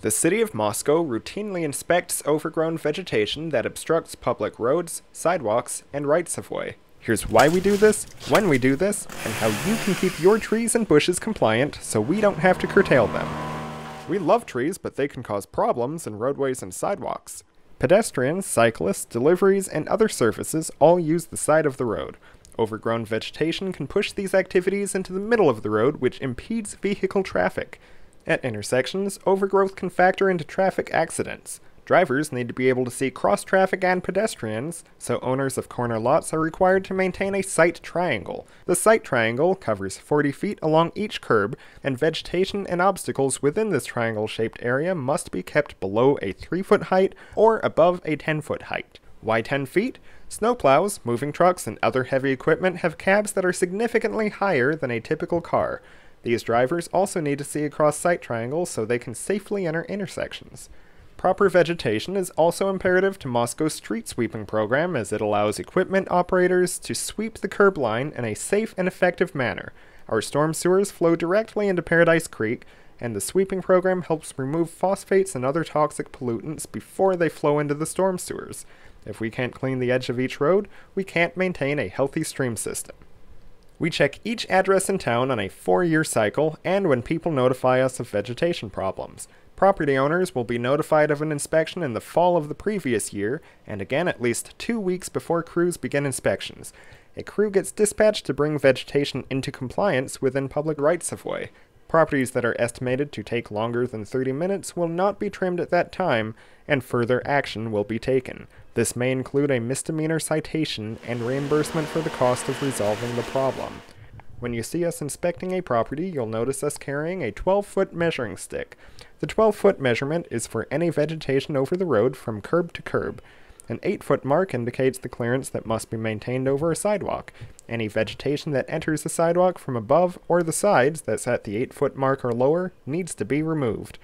The city of Moscow routinely inspects overgrown vegetation that obstructs public roads, sidewalks, and rights-of-way. Here's why we do this, when we do this, and how you can keep your trees and bushes compliant so we don't have to curtail them. We love trees, but they can cause problems in roadways and sidewalks. Pedestrians, cyclists, deliveries, and other surfaces all use the side of the road. Overgrown vegetation can push these activities into the middle of the road, which impedes vehicle traffic. At intersections, overgrowth can factor into traffic accidents. Drivers need to be able to see cross-traffic and pedestrians, so owners of corner lots are required to maintain a sight triangle. The sight triangle covers 40 feet along each curb, and vegetation and obstacles within this triangle-shaped area must be kept below a 3-foot height or above a 10-foot height. Why 10 feet? Snowplows, moving trucks, and other heavy equipment have cabs that are significantly higher than a typical car. These drivers also need to see across sight triangles so they can safely enter intersections. Proper vegetation is also imperative to Moscow's street sweeping program, as it allows equipment operators to sweep the curb line in a safe and effective manner. Our storm sewers flow directly into Paradise Creek, and the sweeping program helps remove phosphates and other toxic pollutants before they flow into the storm sewers. If we can't clean the edge of each road, we can't maintain a healthy stream system. We check each address in town on a 4-year cycle and when people notify us of vegetation problems. Property owners will be notified of an inspection in the fall of the previous year, and again at least 2 weeks before crews begin inspections. A crew gets dispatched to bring vegetation into compliance within public rights-of-way. Properties that are estimated to take longer than 30 minutes will not be trimmed at that time, and further action will be taken. This may include a misdemeanor citation and reimbursement for the cost of resolving the problem. When you see us inspecting a property, you'll notice us carrying a 12-foot measuring stick. The 12-foot measurement is for any vegetation over the road from curb to curb. An 8-foot mark indicates the clearance that must be maintained over a sidewalk. Any vegetation that enters the sidewalk from above or the sides that's at the 8-foot mark or lower needs to be removed.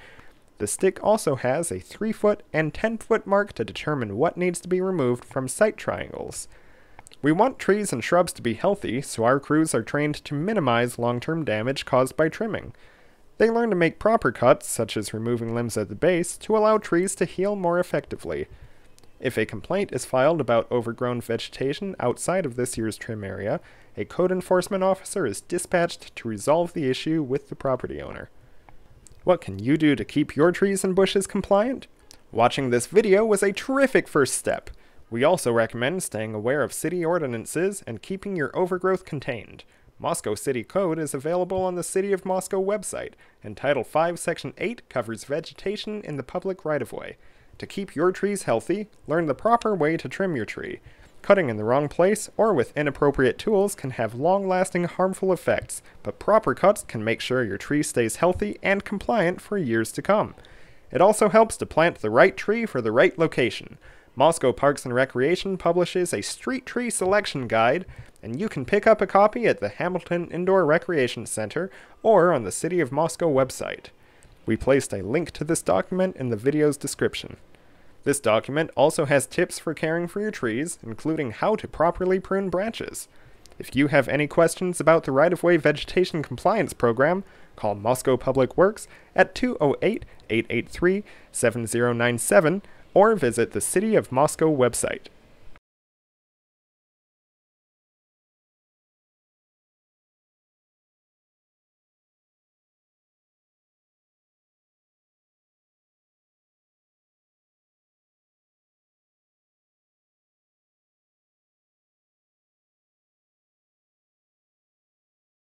The stick also has a 3-foot and 10-foot mark to determine what needs to be removed from sight triangles. We want trees and shrubs to be healthy, so our crews are trained to minimize long-term damage caused by trimming. They learn to make proper cuts, such as removing limbs at the base, to allow trees to heal more effectively. If a complaint is filed about overgrown vegetation outside of this year's trim area, a code enforcement officer is dispatched to resolve the issue with the property owner. What can you do to keep your trees and bushes compliant? Watching this video was a terrific first step. We also recommend staying aware of city ordinances and keeping your overgrowth contained. Moscow City Code is available on the City of Moscow website, and Title 5 Section 8 covers vegetation in the public right-of-way. To keep your trees healthy, learn the proper way to trim your tree. Cutting in the wrong place or with inappropriate tools can have long-lasting harmful effects, but proper cuts can make sure your tree stays healthy and compliant for years to come. It also helps to plant the right tree for the right location. Moscow Parks and Recreation publishes a street tree selection guide, and you can pick up a copy at the Hamilton Indoor Recreation Center or on the City of Moscow website. We placed a link to this document in the video's description. This document also has tips for caring for your trees, including how to properly prune branches. If you have any questions about the right-of-way vegetation compliance program, call Moscow Public Works at 208-883-7097 or visit the City of Moscow website.